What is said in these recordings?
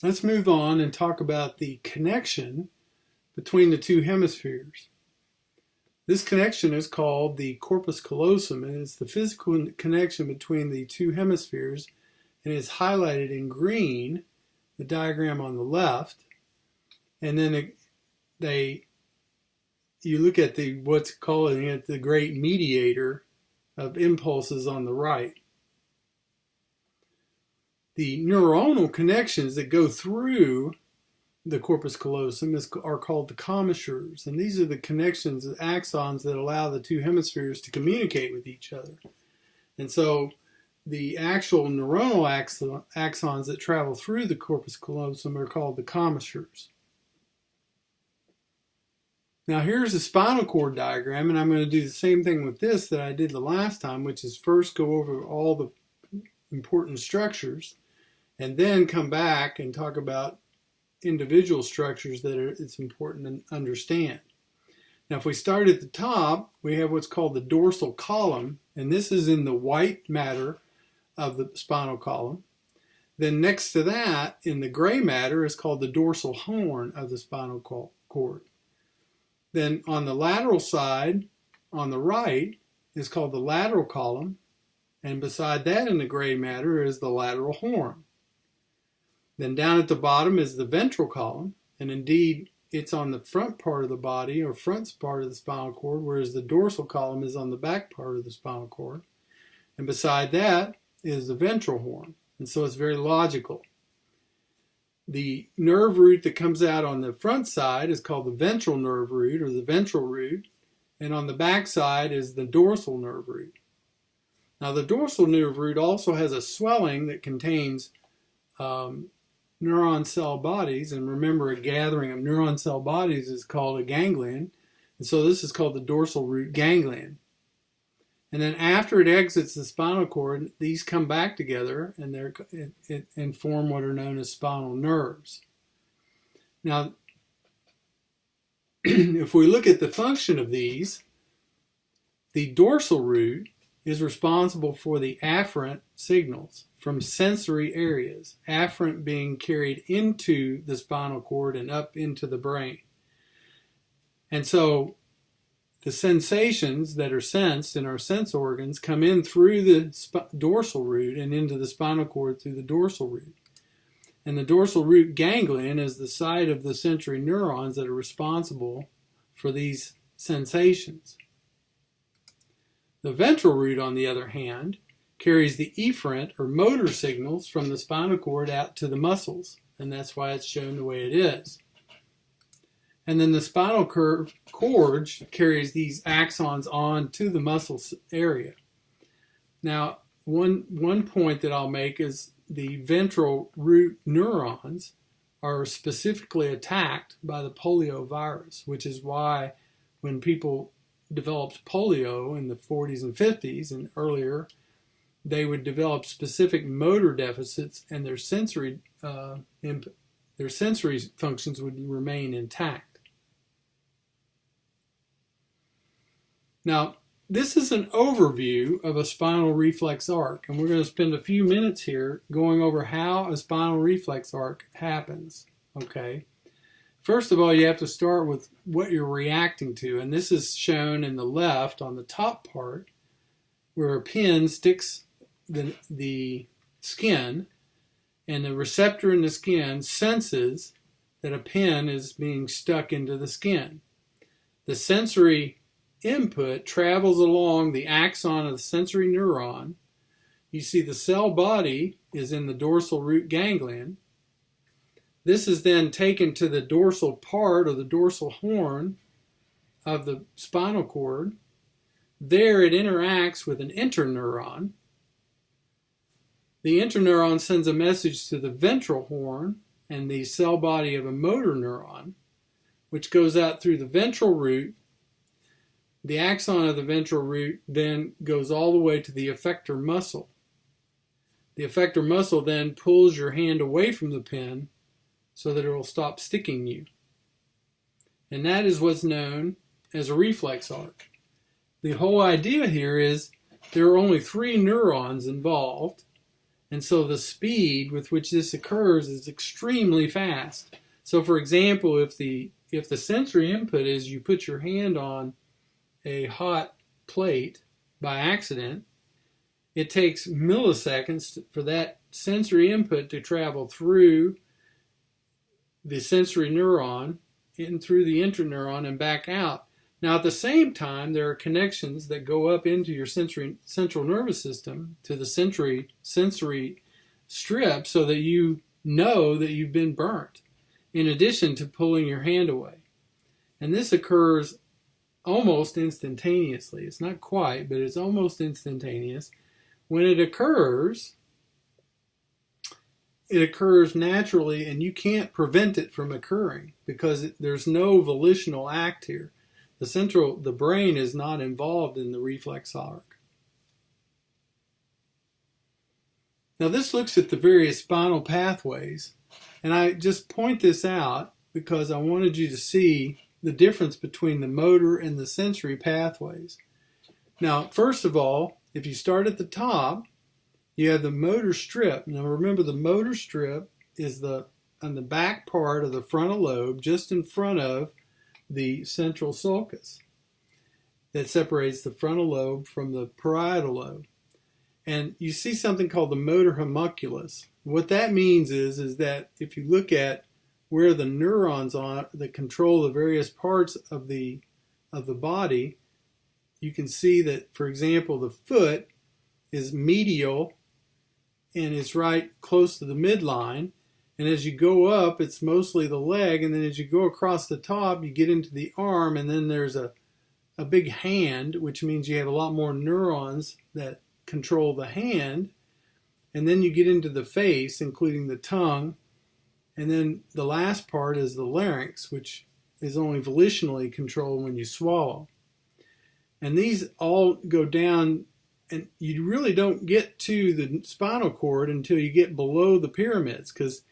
Let's move on and talk about the connection between the two hemispheres. This connection is called the corpus callosum, and it's the physical connection between the two hemispheres, and is highlighted in green, the diagram on the left. And then you look at what's calling it the great mediator of impulses on the right. The neuronal connections that go through the corpus callosum are called the commissures, and these are the connections, the axons that allow the two hemispheres to communicate with each other. And so the actual neuronal axons that travel through the corpus callosum are called the commissures. Now here's a spinal cord diagram, and I'm going to do the same thing with this that I did the last time, which is first go over all the important structures and then come back and talk about individual structures that it's important to understand. Now if we start at the top, we have what's called the dorsal column, and this is in the white matter of the spinal column. Then next to that, in the gray matter, is called the dorsal horn of the spinal cord. Then on the lateral side, on the right, is called the lateral column, and beside that in the gray matter is the lateral horn. Then down at the bottom is the ventral column, and indeed it's on the front part of the body, or front part of the spinal cord, whereas the dorsal column is on the back part of the spinal cord. And beside that is the ventral horn, and so it's very logical. The nerve root that comes out on the front side is called the ventral nerve root, or the ventral root, and on the back side is the dorsal nerve root. Now the dorsal nerve root also has a swelling that contains neuron cell bodies, and remember, a gathering of neuron cell bodies is called a ganglion, and so this is called the dorsal root ganglion. And then after it exits the spinal cord, these come back together and form what are known as spinal nerves. Now, if we look at the function of these, the dorsal root is responsible for the afferent signals from sensory areas, afferent being carried into the spinal cord and up into the brain. And so the sensations that are sensed in our sense organs come in through the dorsal root and into the spinal cord through the dorsal root. And the dorsal root ganglion is the site of the sensory neurons that are responsible for these sensations. The ventral root, on the other hand, carries the efferent or motor signals from the spinal cord out to the muscles, and that's why it's shown the way it is. And then the spinal cord carries these axons on to the muscle area. Now, one point that I'll make is the ventral root neurons are specifically attacked by the polio virus, which is why when people developed polio in the 40s and 50s and earlier, they would develop specific motor deficits, and their sensory functions would remain intact. Now, this is an overview of a spinal reflex arc, and we're going to spend a few minutes here going over how a spinal reflex arc happens. Okay. First of all, you have to start with what you're reacting to, and this is shown in the left on the top part, where a pin sticks the skin, and the receptor in the skin senses that a pin is being stuck into the skin. The sensory input travels along the axon of the sensory neuron. You see the cell body is in the dorsal root ganglion. This is then taken to the dorsal part or the dorsal horn of the spinal cord. There it interacts with an interneuron. The interneuron sends a message to the ventral horn and the cell body of a motor neuron, which goes out through the ventral root. The axon of the ventral root then goes all the way to the effector muscle. The effector muscle then pulls your hand away from the pin so that it will stop sticking you. And that is what's known as a reflex arc. The whole idea here is there are only 3 neurons involved, And so the speed with which this occurs is extremely fast. So for example, if the sensory input is you put your hand on a hot plate by accident, it takes milliseconds for that sensory input to travel through the sensory neuron in through the interneuron and back out. Now at the same time, there are connections that go up into your central nervous system to the sensory strip so that you know that you've been burnt, in addition to pulling your hand away. And this occurs almost instantaneously. It's not quite, but it's almost instantaneous. When it occurs naturally, and you can't prevent it from occurring because there's no volitional act here. The brain is not involved in the reflex arc. Now this looks at the various spinal pathways, and I just point this out because I wanted you to see the difference between the motor and the sensory pathways. Now, first of all, if you start at the top, you have the motor strip. Now remember, the motor strip is on the back part of the frontal lobe, just in front of the central sulcus, that separates the frontal lobe from the parietal lobe. And you see something called the motor homunculus. What that means is that if you look at where the neurons are that control the various parts of the body, you can see that, for example, the foot is medial and is right close to the midline. And as you go up, it's mostly the leg. And then as you go across the top, you get into the arm. And then there's a big hand, which means you have a lot more neurons that control the hand. And then you get into the face, including the tongue. And then the last part is the larynx, which is only volitionally controlled when you swallow. And these all go down, and you really don't get to the spinal cord until you get below the pyramids, because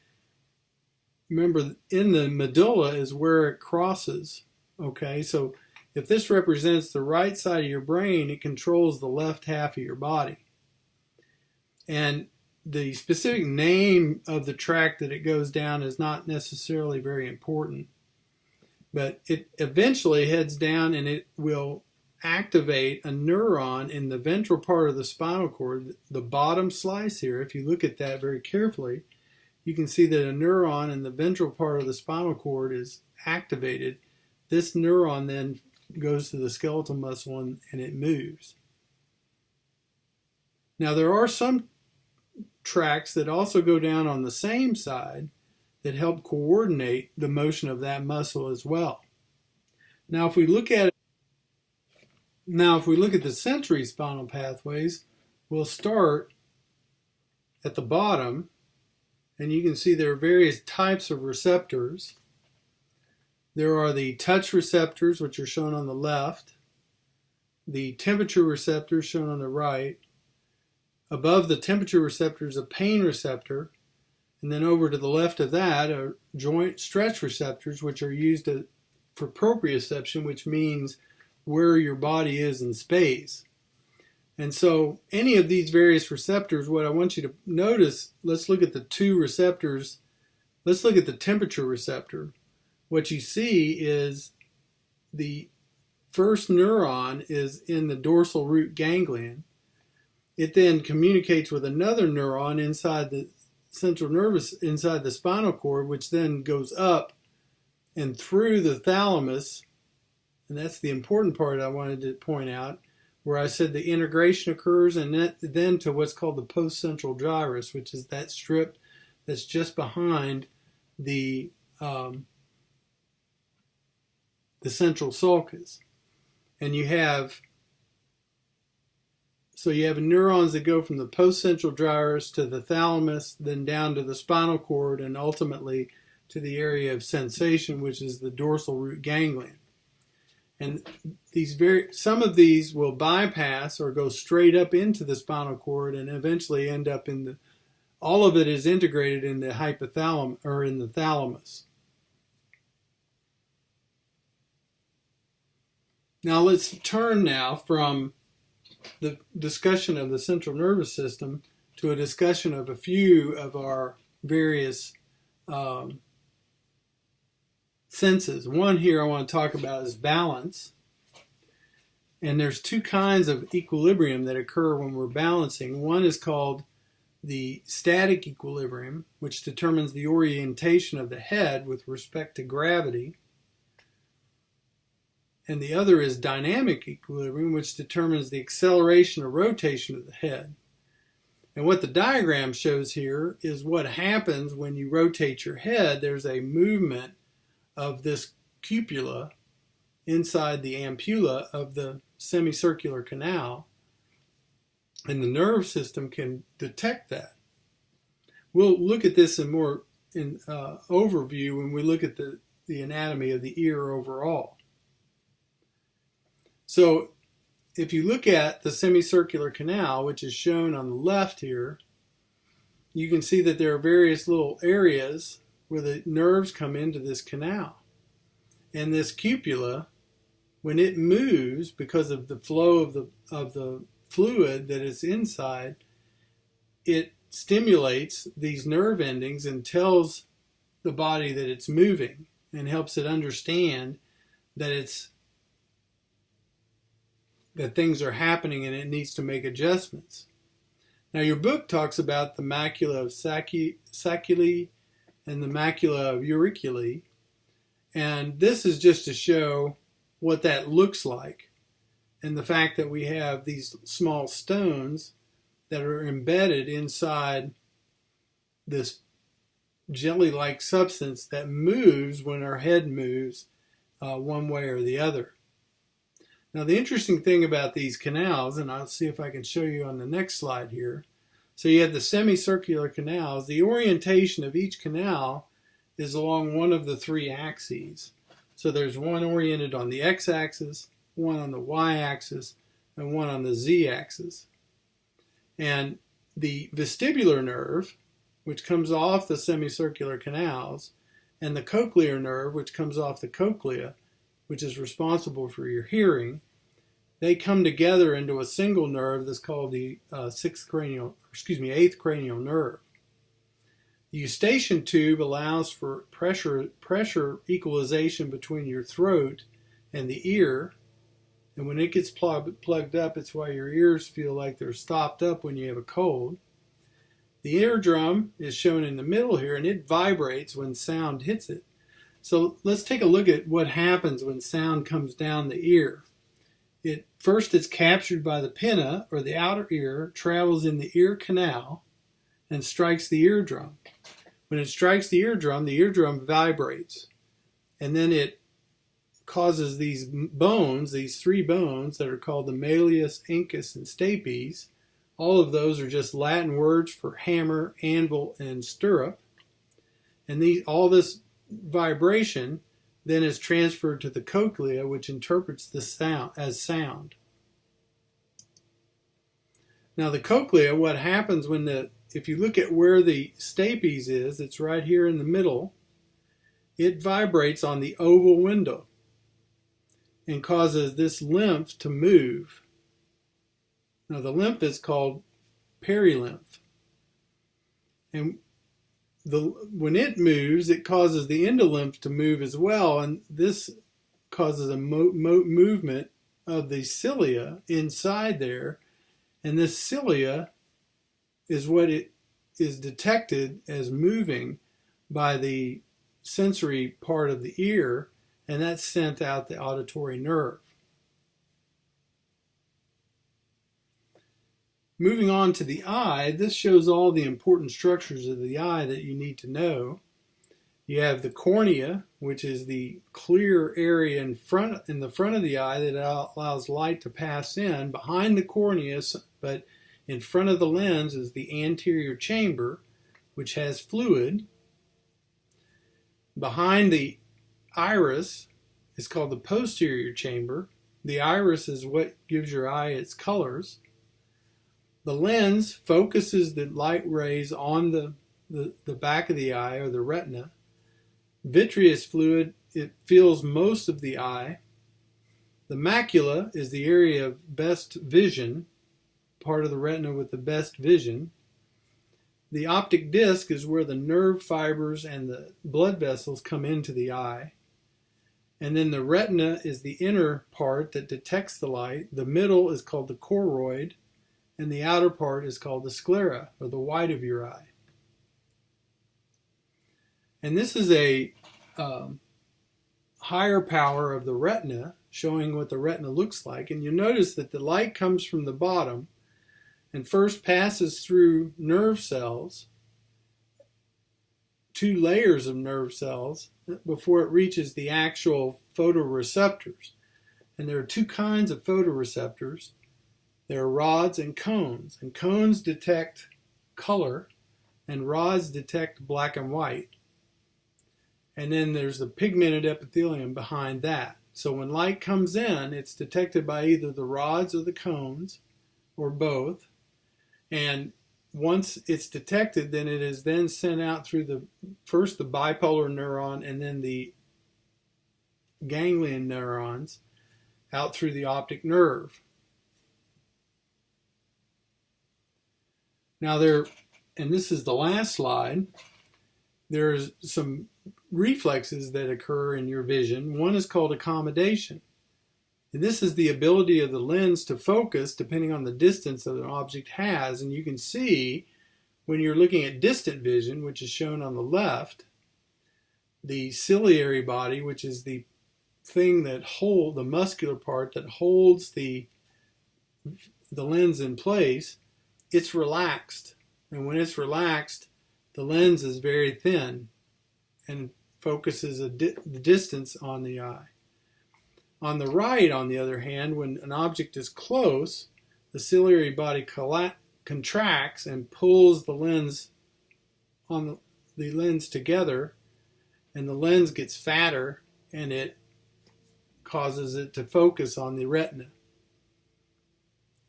remember, in the medulla is where it crosses. Okay, so if this represents the right side of your brain, it controls the left half of your body. And the specific name of the tract that it goes down is not necessarily very important, but it eventually heads down and it will activate a neuron in the ventral part of the spinal cord, the bottom slice here. If you look at that very carefully, you can see that a neuron in the ventral part of the spinal cord is activated. This neuron then goes to the skeletal muscle and it moves. Now there are some tracts that also go down on the same side that help coordinate the motion of that muscle as well. Now if we look at the sensory spinal pathways, we'll start at the bottom, and you can see there are various types of receptors. There are the touch receptors, which are shown on the left, the temperature receptors shown on the right. Above the temperature receptor is a pain receptor, and then over to the left of that are joint stretch receptors, which are used for proprioception, which means where your body is in space. And so any of these various receptors, what I want you to notice, let's look at the two receptors. Let's look at the temperature receptor. What you see is the first neuron is in the dorsal root ganglion. It then communicates with another neuron inside the inside the spinal cord, which then goes up and through the thalamus. And that's the important part I wanted to point out, where I said the integration occurs, and then to what's called the postcentral gyrus, which is that strip that's just behind the central sulcus. And you have neurons that go from the postcentral gyrus to the thalamus, then down to the spinal cord, and ultimately to the area of sensation, which is the dorsal root ganglion. And some of these will bypass or go straight up into the spinal cord and eventually end up all of it is integrated in the hypothalamus or in the thalamus. Now let's turn now from the discussion of the central nervous system to a discussion of a few of our various senses. One here I want to talk about is balance. And there's two kinds of equilibrium that occur when we're balancing. One is called the static equilibrium, which determines the orientation of the head with respect to gravity. And the other is dynamic equilibrium, which determines the acceleration or rotation of the head. And what the diagram shows here is what happens when you rotate your head. There's a movement of this cupula inside the ampulla of the semicircular canal, and the nerve system can detect that. We'll look at this in more overview when we look at the anatomy of the ear overall. So if you look at the semicircular canal, which is shown on the left here, you can see that there are various little areas where the nerves come into this canal. And this cupula, when it moves because of the flow of the fluid that is inside, it stimulates these nerve endings and tells the body that it's moving and helps it understand that things are happening and it needs to make adjustments. Now your book talks about the macula of Saculi and the macula of Auriculi, and this is just to show what that looks like, and the fact that we have these small stones that are embedded inside this jelly-like substance that moves when our head moves one way or the other. Now the interesting thing about these canals, and I'll see if I can show you on the next slide here. So you have the semicircular canals. The orientation of each canal is along one of the three axes. So there's one oriented on the x-axis, one on the y-axis, and one on the z-axis. And the vestibular nerve, which comes off the semicircular canals, and the cochlear nerve, which comes off the cochlea, which is responsible for your hearing, they come together into a single nerve that's called the eighth cranial nerve. The eustachian tube allows for pressure equalization between your throat and the ear, and when it gets plugged up, it's why your ears feel like they're stopped up when you have a cold. The eardrum is shown in the middle here, and it vibrates when sound hits it. So let's take a look at what happens when sound comes down the ear. First it's captured by the pinna, or the outer ear, travels in the ear canal, and strikes the eardrum. When it strikes the eardrum vibrates. And then it causes these bones, these three bones that are called the malleus, incus, and stapes. All of those are just Latin words for hammer, anvil, and stirrup. And all this vibration then is transferred to the cochlea, which interprets the sound as sound. Now the cochlea, what happens if you look at where the stapes is, it's right here in the middle, it vibrates on the oval window and causes this lymph to move. Now the lymph is called perilymph. And when it moves, it causes the endolymph to move as well, and this causes a movement of the cilia inside there, and this cilia is what it is detected as moving by the sensory part of the ear, and that's sent out the auditory nerve. Moving on to the eye, this shows all the important structures of the eye that you need to know. You have the cornea, which is the clear area in the front of the eye that allows light to pass in. Behind the cornea, but in front of the lens, is the anterior chamber, which has fluid. Behind the iris is called the posterior chamber. The iris is what gives your eye its colors. The lens focuses the light rays on the back of the eye, or the retina. Vitreous fluid, it fills most of the eye. The macula is the area of best vision, part of the retina with the best vision. The optic disc is where the nerve fibers and the blood vessels come into the eye. And then the retina is the inner part that detects the light. The middle is called the choroid, and the outer part is called the sclera, or the white of your eye. And this is a higher power of the retina, showing what the retina looks like. And you notice that the light comes from the bottom and first passes through nerve cells, 2 layers of nerve cells, before it reaches the actual photoreceptors. And there are 2 kinds of photoreceptors. There are rods and cones. And cones detect color, and rods detect black and white. And then there's the pigmented epithelium behind that. So when light comes in, it's detected by either the rods or the cones, or both. And once it's detected, then it is then sent out through first the bipolar neuron and then the ganglion neurons out through the optic nerve. Now and this is the last slide, there's some reflexes that occur in your vision. One is called accommodation. And this is the ability of the lens to focus depending on the distance that an object has. And you can see when you're looking at distant vision, which is shown on the left, the ciliary body, which is the thing that the muscular part that holds the lens in place, it's relaxed. And when it's relaxed, the lens is very thin and focuses the distance on the eye. On the right, on the other hand, when an object is close, the ciliary body contracts and pulls the lens together, and the lens gets fatter, and it causes it to focus on the retina.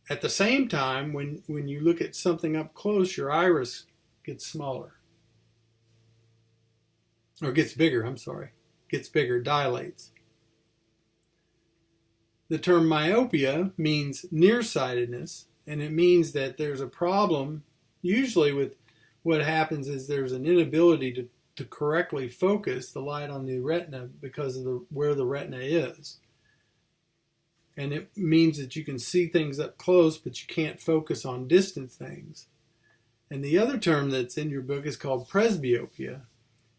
At the same time, when you look at something up close, your iris gets smaller. Or gets bigger, dilates. The term myopia means nearsightedness, and it means that there's a problem. Usually with what happens is there's an inability to correctly focus the light on the retina because of where the retina is. And it means that you can see things up close, but you can't focus on distant things. And the other term that's in your book is called presbyopia.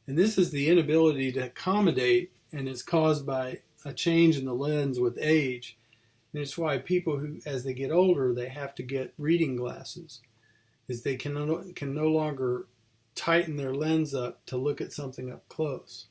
And this is the inability to accommodate, and it's caused by a change in the lens with age. And it's why people who, as they get older, they have to get reading glasses, is they can no longer tighten their lens up to look at something up close.